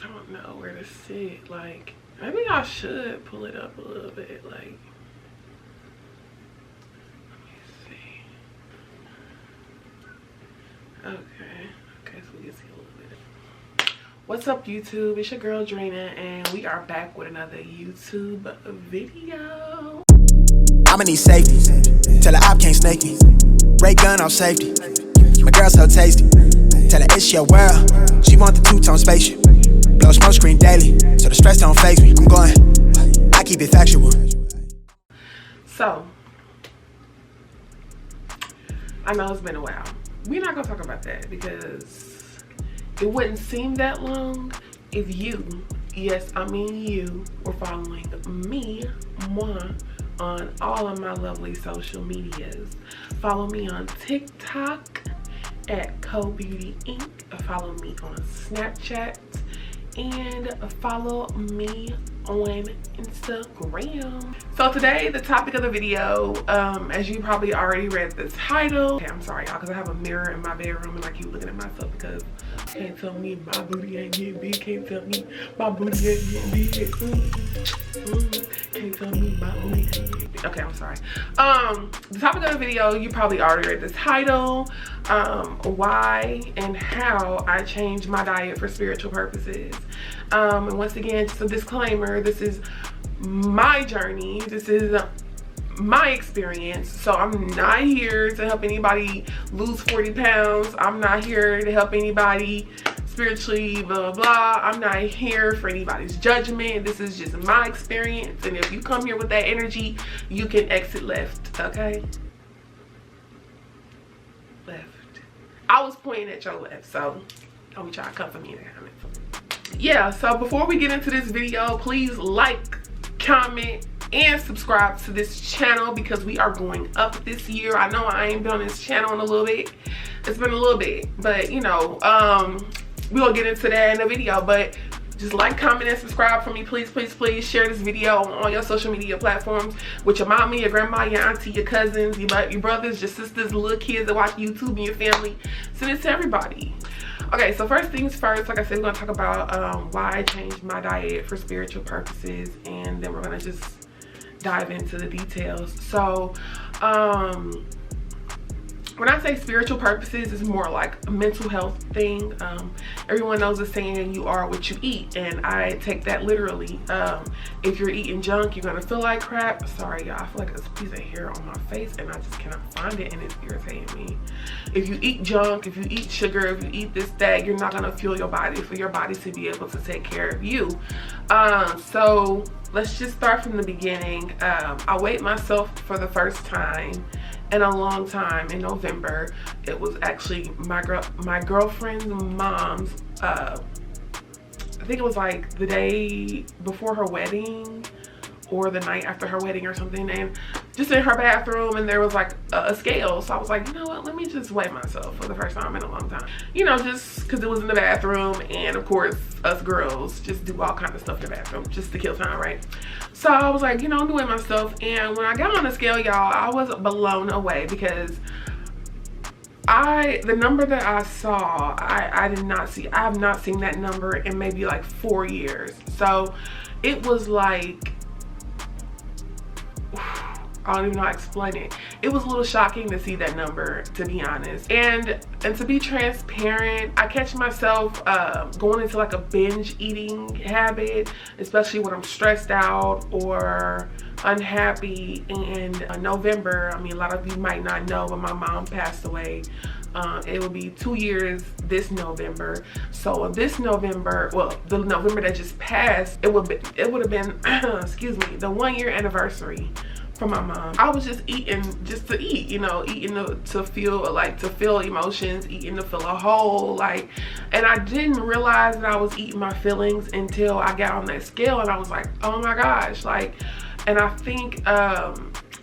I don't know where to sit. Like, maybe I should pull it up a little bit. Like, let me see. Okay, so we can see a little bit. What's up, YouTube? It's your girl Drina, and we are back with another YouTube video. I'ma need safety. Tell her I can't snake me. Ray gun off safety. My girl so tasty. Tell her it's your world. She want the two-tone spaceship. Blow smoke screen daily, so the stress don't faze me. I'm going. I keep it factual. So, I know it's been a while. We're not gonna talk about that because it wouldn't seem that long if you, yes, I mean you, were following me, moi, on all of my lovely social medias. Follow me on TikTok at CoBeauty Inc. Follow me on Snapchat and follow me on Instagram. So today, the topic of the video, as you probably already read the title. Okay, I'm sorry y'all, because I have a mirror in my bedroom and I keep looking at myself because can't tell me my booty ain't getting big. Can't tell me my booty ain't getting big. Can't tell me my booty ain't getting big. Okay, I'm sorry. The topic of the video, you probably already read the title. Why and how I changed my diet for spiritual purposes. And once again, just a disclaimer, this is my journey. This is my experience. So I'm not here to help anybody lose 40 pounds. I'm not here to help anybody spiritually, blah, blah, blah. I'm not here for anybody's judgment. This is just my experience. And if you come here with that energy, you can exit left, okay? Left. I was pointing at your left, so don't be trying to come for me in the comments. Yeah, so before we get into this video, please like, comment, and subscribe to this channel because we are going up this year. I know I ain't been on this channel in a little bit. It's been a little bit, but you know, we'll get into that in the video. But just like, comment, and subscribe for me, please, please, please. Share this video on all your social media platforms with your mama, your grandma, your auntie, your cousins, your brothers, your sisters, little kids that watch YouTube, and your family. Send it to everybody. Okay, so first things first, like I said, we're gonna talk about why I changed my diet for spiritual purposes, and then we're gonna just dive into the details. So when I say spiritual purposes, it's more like a mental health thing. Everyone knows the saying, you are what you eat, and I take that literally. If you're eating junk, you're gonna feel like crap. Sorry y'all, I feel like there's a piece of hair on my face and I just cannot find it, and it's irritating me. If you eat junk, if you eat sugar, if you eat this, that, you're not gonna fuel your body for your body to be able to take care of you. So let's just start from the beginning. I weighed myself for the first time in a long time in November. It was actually my girlfriend's mom's, I think it was like the day before her wedding or the night after her wedding or something, and just in her bathroom, and there was like a scale. So I was like, you know what, let me just weigh myself for the first time in a long time, you know, just because it was in the bathroom, and of course us girls just do all kinds of stuff in the bathroom just to kill time, right? So I was like, you know, I'm doing myself, and when I got on the scale, y'all, I was blown away because the number that I saw, I did not see. I have not seen that number in maybe like 4 years. So it was like, I don't even know how to explain it. It was a little shocking to see that number, to be honest. And to be transparent, I catch myself going into like a binge eating habit, especially when I'm stressed out or unhappy. In November, I mean, a lot of you might not know, but my mom passed away. It will be 2 years this November. So this November, well, the November that just passed, it would have been excuse me, the 1 year anniversary for my mom. I was just eating just to eat, you know, eating to feel emotions, eating to fill a hole, like, and I didn't realize that I was eating my feelings until I got on that scale, and I was like, oh my gosh, like, and I think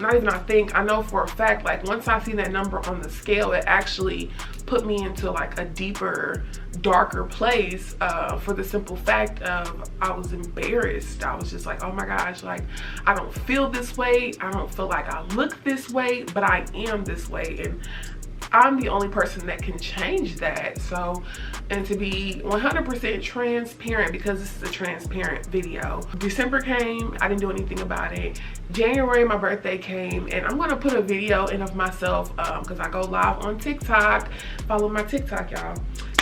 not even I think, I know for a fact, like once I see that number on the scale, it actually put me into like a deeper, darker place, for the simple fact of I was embarrassed. I was just like, oh my gosh, like I don't feel this way. I don't feel like I look this way, but I am this way. And I'm the only person that can change that. So, and to be 100% transparent, because this is a transparent video, December came, I didn't do anything about it. January, my birthday came, and I'm gonna put a video in of myself because I go live on TikTok. Follow my TikTok, y'all.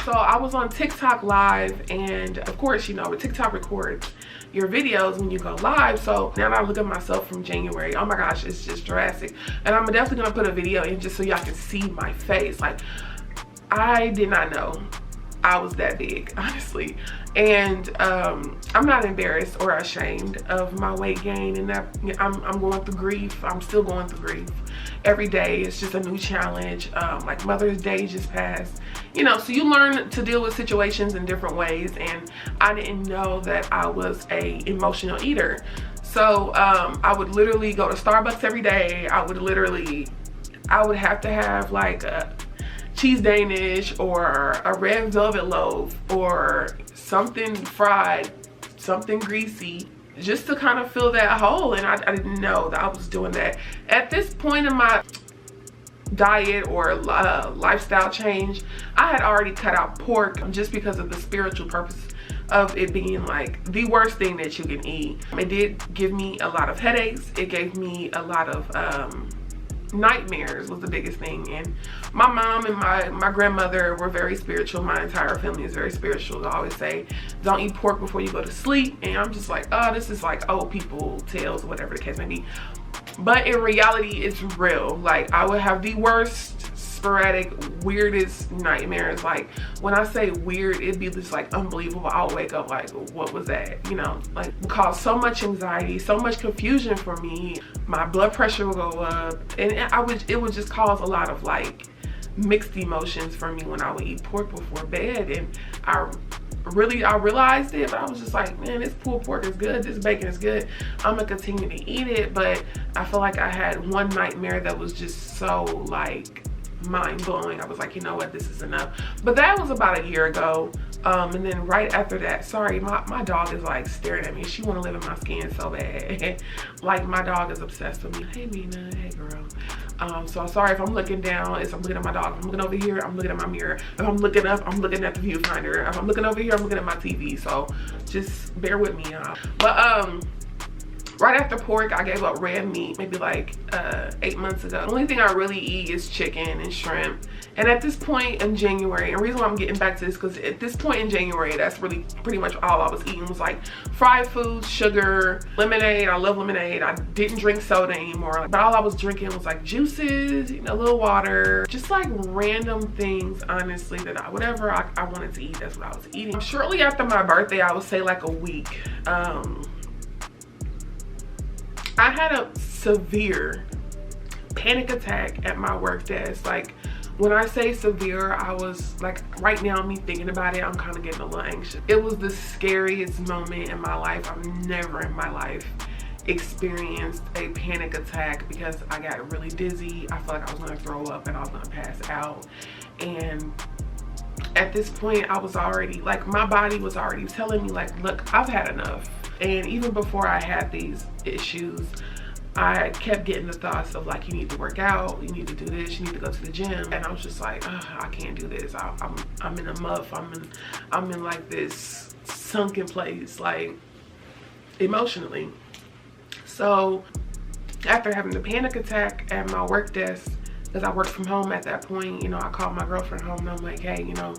So I was on TikTok live, and of course, you know, TikTok records your videos when you go live. So now I look at myself from January, oh my gosh, it's just drastic. And I'm definitely gonna put a video in just so y'all can see my face. Like, I did not know I was that big, honestly. And I'm not embarrassed or ashamed of my weight gain, and that I'm going through grief. I'm still going through grief. Every day it's just a new challenge. Like Mother's Day just passed, you know, so you learn to deal with situations in different ways, and I didn't know that I was a emotional eater. So I would literally go to Starbucks every day. I would have to have like a cheese Danish or a red velvet loaf or something fried, something greasy, just to kind of fill that hole. And I didn't know that I was doing that. At this point in my diet or lifestyle change, I had already cut out pork just because of the spiritual purpose of it being like the worst thing that you can eat. It did give me a lot of headaches. It gave me a lot of nightmares was the biggest thing. And my mom and my grandmother were very spiritual. My entire family is very spiritual. I always say, don't eat pork before you go to sleep. And I'm just like, oh, this is like old people tales, whatever the case may be. But in reality, it's real. Like, I would have the worst, sporadic, weirdest nightmares. Like, when I say weird, it'd be just like unbelievable. I'll wake up like, what was that? You know, like, it caused so much anxiety, so much confusion for me. My blood pressure would go up, and it would just cause a lot of like mixed emotions for me when I would eat pork before bed. And I realized it, but I was just like, man, this pulled pork is good, this bacon is good, I'm gonna continue to eat it. But I feel like I had one nightmare that was just so like mind-blowing. I was like, you know what, this is enough. But that was about a year ago. And then right after that, sorry, my dog is like staring at me. She want to live in my skin so bad. Like, my dog is obsessed with me. Hey Mina, hey girl. So sorry if I'm looking down, I'm looking at my dog. If I'm looking over here, I'm looking at my mirror. If I'm looking up, I'm looking at the viewfinder. If I'm looking over here, I'm looking at my TV. So just bear with me, y'all. But right after pork, I gave up red meat maybe like 8 months ago. The only thing I really eat is chicken and shrimp. And at this point in January, and the reason why I'm getting back to this, because at this point in January, that's really pretty much all I was eating was like fried foods, sugar, lemonade. I love lemonade. I didn't drink soda anymore. But all I was drinking was like juices, you know, a little water, just like random things, honestly, that whatever I wanted to eat, that's what I was eating. Shortly after my birthday, I would say like a week, I had a severe panic attack at my work desk. Like, when I say severe, I was like, right now, me thinking about it, I'm kind of getting a little anxious. It was the scariest moment in my life. I've never in my life experienced a panic attack because I got really dizzy. I felt like I was gonna throw up and I was gonna pass out. And at this point, I was already, like, my body was already telling me like, look, I've had enough. And even before I had these issues, I kept getting the thoughts of like, you need to work out, you need to do this, you need to go to the gym. And I was just like, I can't do this. I'm in a muff. I'm in like this sunken place, like emotionally. So after having the panic attack at my work desk, because I worked from home at that point, you know, I called my girlfriend home and I'm like, hey, you know,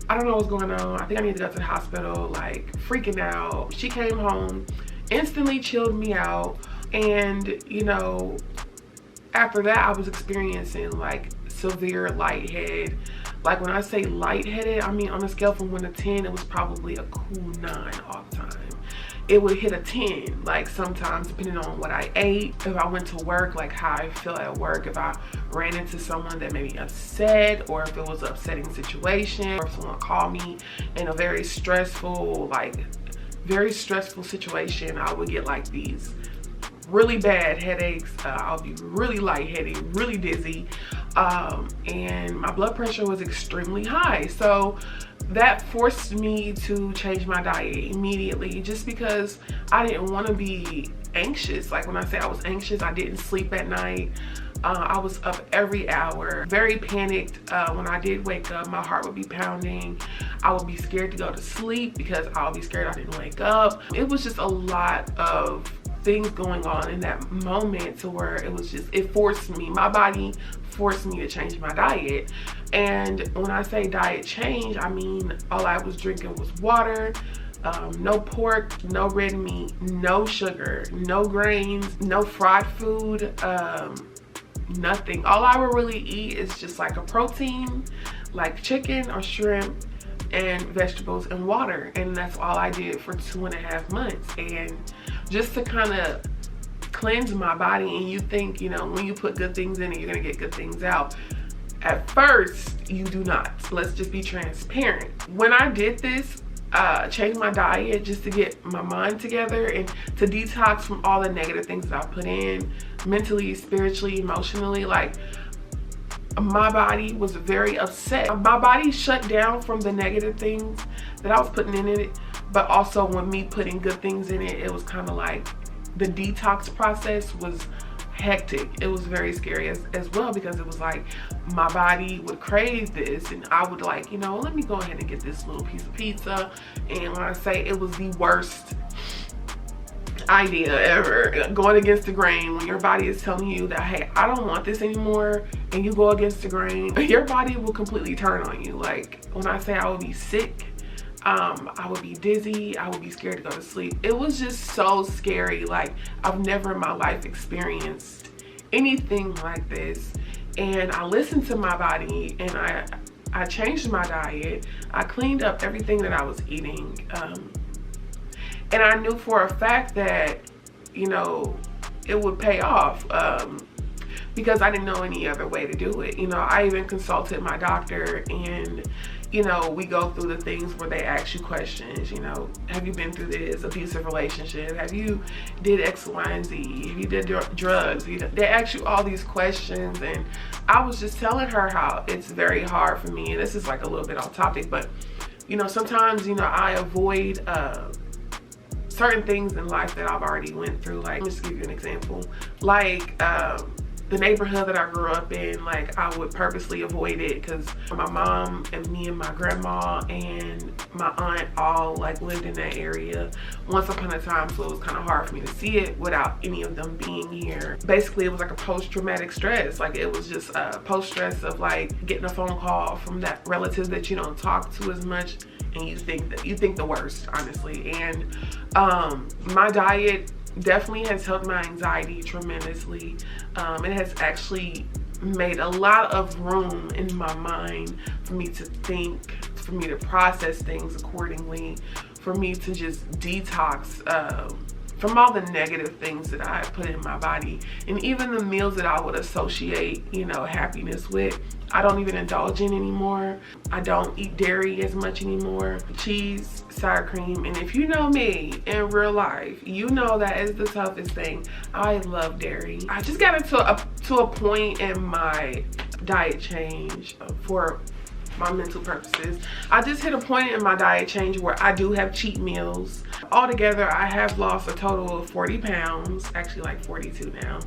I don't know what's going on. I think I need to go to the hospital, like freaking out. She came home, instantly chilled me out. And, you know, after that, I was experiencing like severe lightheaded. Like, when I say lightheaded, I mean on a scale from 1 to 10, it was probably a cool 9 all the time. It would hit a 10, like sometimes depending on what I ate, if I went to work, like how I feel at work, if I ran into someone that made me upset, or if it was an upsetting situation, or if someone called me in a very stressful situation, I would get like these really bad headaches. I'll be really lightheaded, really dizzy, and my blood pressure was extremely high. So that forced me to change my diet immediately, just because I didn't want to be anxious. Like, when I say I was anxious, I didn't sleep at night. I was up every hour, very panicked. When I did wake up, my heart would be pounding. I would be scared to go to sleep because I would be scared I didn't wake up. It was just a lot of things going on in that moment to where it forced me, my body forced me to change my diet. And when I say diet change, I mean all I was drinking was water, no pork, no red meat, no sugar, no grains, no fried food, nothing. All I would really eat is just like a protein, like chicken or shrimp, and vegetables and water. And that's all I did for 2.5 months. And just to kind of cleanse my body. And you think, you know, when you put good things in it, you're gonna get good things out. At first, you do not. Let's just be transparent. When I did this, change my diet just to get my mind together and to detox from all the negative things that I put in, mentally, spiritually, emotionally, like my body was very upset. My body shut down from the negative things that I was putting in it, but also when me putting good things in it, it was kind of like the detox process was hectic. It was very scary as well, because it was like my body would crave this and I would like, you know, let me go ahead and get this little piece of pizza. And when I say it was the worst idea ever, going against the grain, when your body is telling you that, hey, I don't want this anymore, and you go against the grain, your body will completely turn on you. Like when I say I would be sick, I would be dizzy, I would be scared to go to sleep. It was just so scary. Like I've never in my life experienced anything like this. And I listened to my body and I changed my diet. I cleaned up everything that I was eating. And I knew for a fact that, you know, it would pay off because I didn't know any other way to do it. You know, I even consulted my doctor, and you know, we go through the things where they ask you questions, you know, have you been through this abusive relationship? Have you did X, Y, and Z? Have you did drugs? You know, they ask you all these questions, and I was just telling her how it's very hard for me, and this is like a little bit off topic, but you know, sometimes, you know, I avoid certain things in life that I've already went through. Like, let me just give you an example. Like, the neighborhood that I grew up in, like I would purposely avoid it because my mom and me and my grandma and my aunt all like lived in that area once upon a time, so it was kind of hard for me to see it without any of them being here. Basically, it was like a post-traumatic stress. Like it was just a post-stress of like getting a phone call from that relative that you don't talk to as much, and you think the worst, honestly. And my diet definitely has helped my anxiety tremendously. It has actually made a lot of room in my mind for me to think, for me to process things accordingly, for me to just detox from all the negative things that I put in my body. And even the meals that I would associate, you know, happiness with, I don't even indulge in anymore. I don't eat dairy as much anymore. Cheese, sour cream, and if you know me in real life, you know that is the toughest thing. I love dairy. I just got to a point in my diet change for my mental purposes. I just hit a point in my diet change where I do have cheat meals. Altogether, I have lost a total of 40 pounds, actually like 42 now.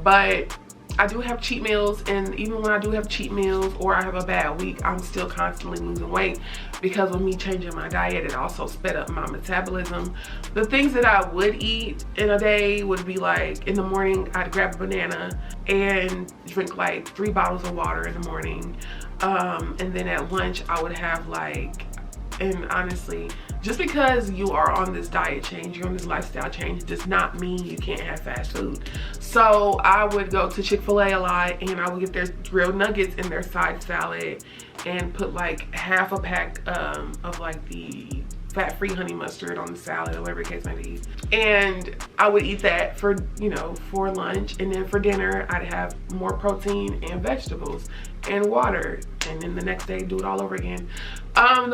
But I do have cheat meals, and even when I do have cheat meals or I have a bad week, I'm still constantly losing weight because with me changing my diet, it also sped up my metabolism. The things that I would eat in a day would be like, in the morning, I'd grab a banana and drink like 3 bottles of water in the morning. And then at lunch, I would have like, and honestly, just because you are on this diet change, you're on this lifestyle change, does not mean you can't have fast food. So I would go to Chick-fil-A a lot, and I would get their grilled nuggets in their side salad and put like half a pack of like the fat-free honey mustard on the salad or whatever the case may be. And I would eat that for, you know, for lunch, and then for dinner I'd have more protein and vegetables and water, and then the next day do it all over again.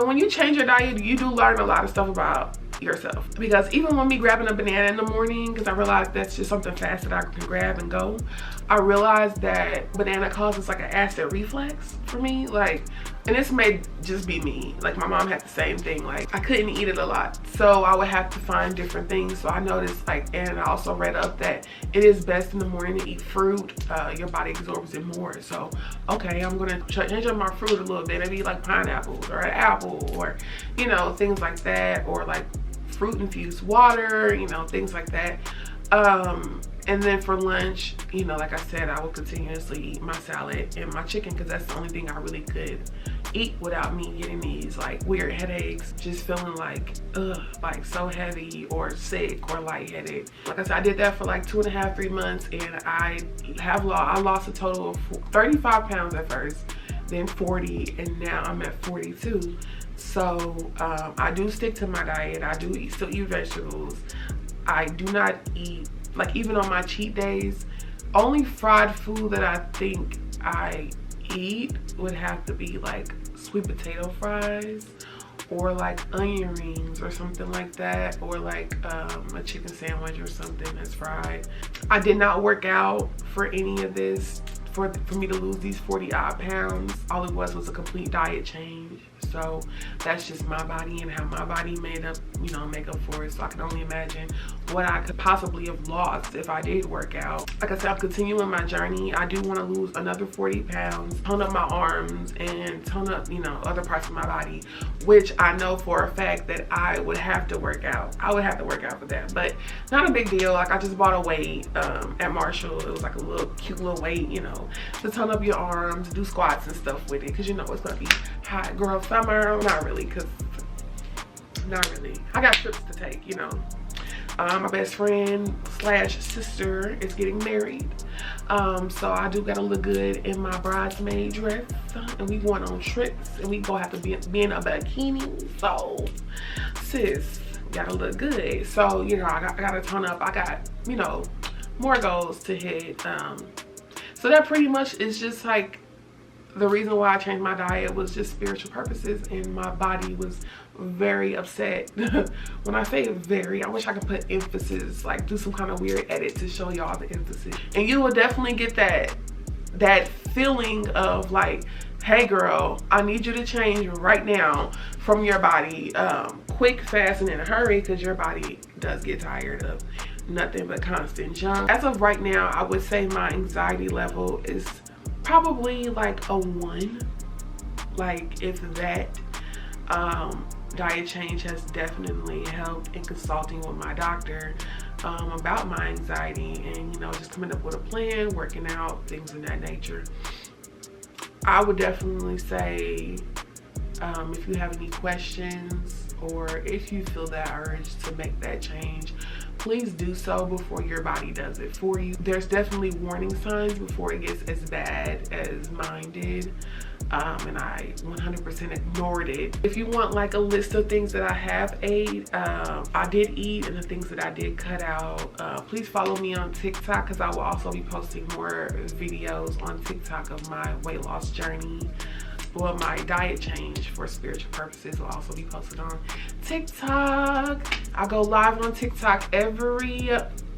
When you change your diet, you do learn a lot of stuff about yourself, because even when me grabbing a banana in the morning, because I realized that's just something fast that I can grab and go, I realized that banana causes like an acid reflux for me. Like and this may just be me, like my mom had the same thing, like I couldn't eat it a lot, so I would have to find different things. So I noticed, like, and I also read up that it is best in the morning to eat fruit. Your body absorbs it more. So okay, I'm gonna change up my fruit a little bit, maybe like pineapples or an apple, or you know, things like that, or like fruit infused water, you know, things like that. And then for lunch, you know, like I said, I will continuously eat my salad and my chicken, because that's the only thing I really could eat without me getting these like weird headaches, just feeling like like so heavy or sick or lightheaded. Like I said, I did that for like 2.5, 3 months, and I lost a total of 35 pounds at first, then 40, and now I'm at 42. So I do stick to my diet. I do still eat vegetables. I do not eat, like, even on my cheat days, only fried food that I think I eat would have to be like sweet potato fries, or like onion rings or something like that, or like a chicken sandwich or something that's fried. I did not work out for any of this for me to lose these 40-odd pounds. All it was a complete diet change. So that's just my body and how my body make up for it. So I can only imagine what I could possibly have lost if I did work out. Like I said, I'm continuing my journey. I do want to lose another 40 pounds, tone up my arms, and tone up, you know, other parts of my body, which I know for a fact that I would have to work out. I would have to work out for that, but not a big deal. Like, I just bought a weight at Marshall. It was like a little cute little weight, you know, to tone up your arms, do squats and stuff with it, because you know it's gonna be hot girl summer. Not really, because not really. I got trips to take, you know. My best friend / sister is getting married, so I do gotta look good in my bridesmaid dress, and we going on trips, and we gonna have to be in a bikini. So sis, gotta look good. So you know, I gotta tone up. I got, you know, more goals to hit. So that pretty much is just like the reason why I changed my diet, was just spiritual purposes, and my body was very upset. When I say very, I wish I could put emphasis, like do some kind of weird edit to show y'all the emphasis, and you will definitely get that feeling of like, hey girl, I need you to change right now from your body, quick, fast, and in a hurry, because your body does get tired of nothing but constant junk. As of right now, I would say my anxiety level is probably like a 1, like if that. Diet change has definitely helped in consulting with my doctor about my anxiety, and you know, just coming up with a plan, working out, things of that nature. I would definitely say, if you have any questions, or if you feel that urge to make that change, please do so before your body does it for you. There's definitely warning signs before it gets as bad as mine did, and I 100% ignored it. If you want like a list of things that I have ate, I did eat, and the things that I did cut out, please follow me on TikTok, because I will also be posting more videos on TikTok of my weight loss journey. Well, my diet change for spiritual purposes will also be posted on TikTok. I go live on TikTok every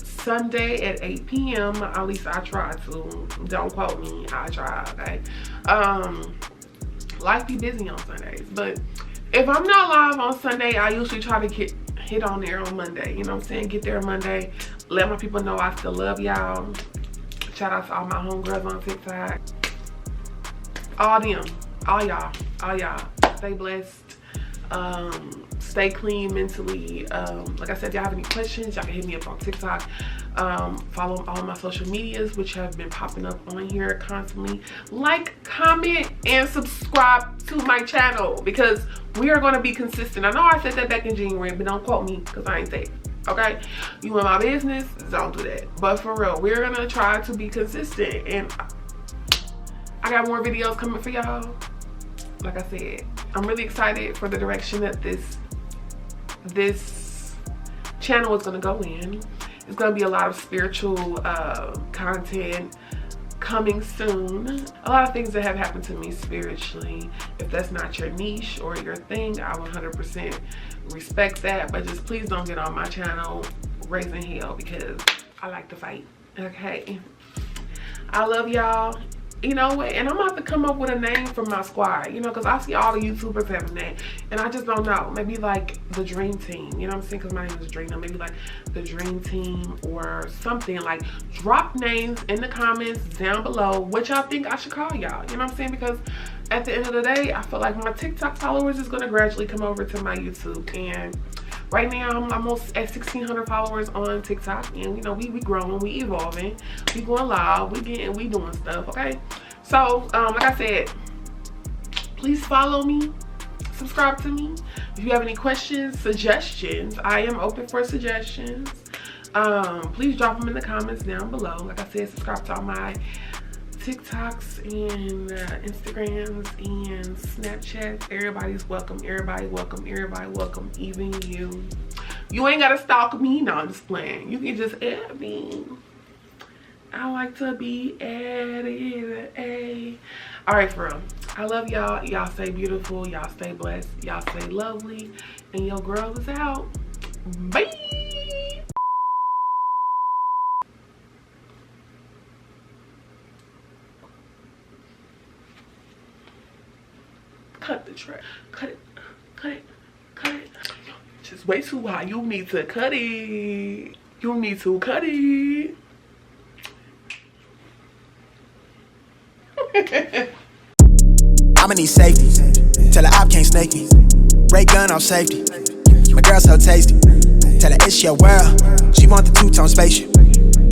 Sunday at 8 p.m. At least I try to. Don't quote me. I try, okay? Life be busy on Sundays. But if I'm not live on Sunday, I usually try to hit on there on Monday. You know what I'm saying? Get there Monday. Let my people know I still love y'all. Shout out to all my homegirls on TikTok. All them. All y'all, stay blessed, stay clean mentally. Like I said, if y'all have any questions, y'all can hit me up on TikTok. Follow all my social medias, which have been popping up on here constantly. Like, comment, and subscribe to my channel, because we are going to be consistent. I know I said that back in January, but don't quote me, because I ain't safe. Okay, you in my business, don't do that. But for real, we're going to try to be consistent, and I got more videos coming for y'all. Like I said, I'm really excited for the direction that this channel is going to go in. It's going to be a lot of spiritual content coming soon. A lot of things that have happened to me spiritually. If that's not your niche or your thing, I 100% respect that. But just please don't get on my channel raising hell, because I like to fight. Okay, I love y'all. You know what? And I'm gonna have to come up with a name for my squad, you know, because I see all the YouTubers having that. And I just don't know. Maybe like the Dream Team, you know what I'm saying? Because my name is Dream. Maybe like the Dream Team or something. Like, drop names in the comments down below what y'all think I should call y'all. You know what I'm saying? Because at the end of the day, I feel like my TikTok followers is gonna gradually come over to my YouTube. And right now, I'm almost at 1,600 followers on TikTok, and you know, we growing, we evolving, we going live, we doing stuff, okay? So, like I said, please follow me, subscribe to me. If you have any questions, suggestions, I am open for suggestions. Please drop them in the comments down below. Like I said, subscribe to all my TikToks and Instagrams and Snapchats. Everybody's welcome. Everybody welcome. Everybody welcome. Even you. You ain't gotta stalk me. No, I'm just playing. You can just add me. I like to be added. All right, for real. I love y'all. Y'all stay beautiful. Y'all stay blessed. Y'all stay lovely. And your girl is out. Bye. Cut the track. Cut it. Cut it. Cut it. Just way too high. You need to cut it. You need to cut it. I'ma need safety. Tell her op can't snake me. Ray gun off safety. My girl so tasty. Tell her it's your world. She want the two-tone spaceship.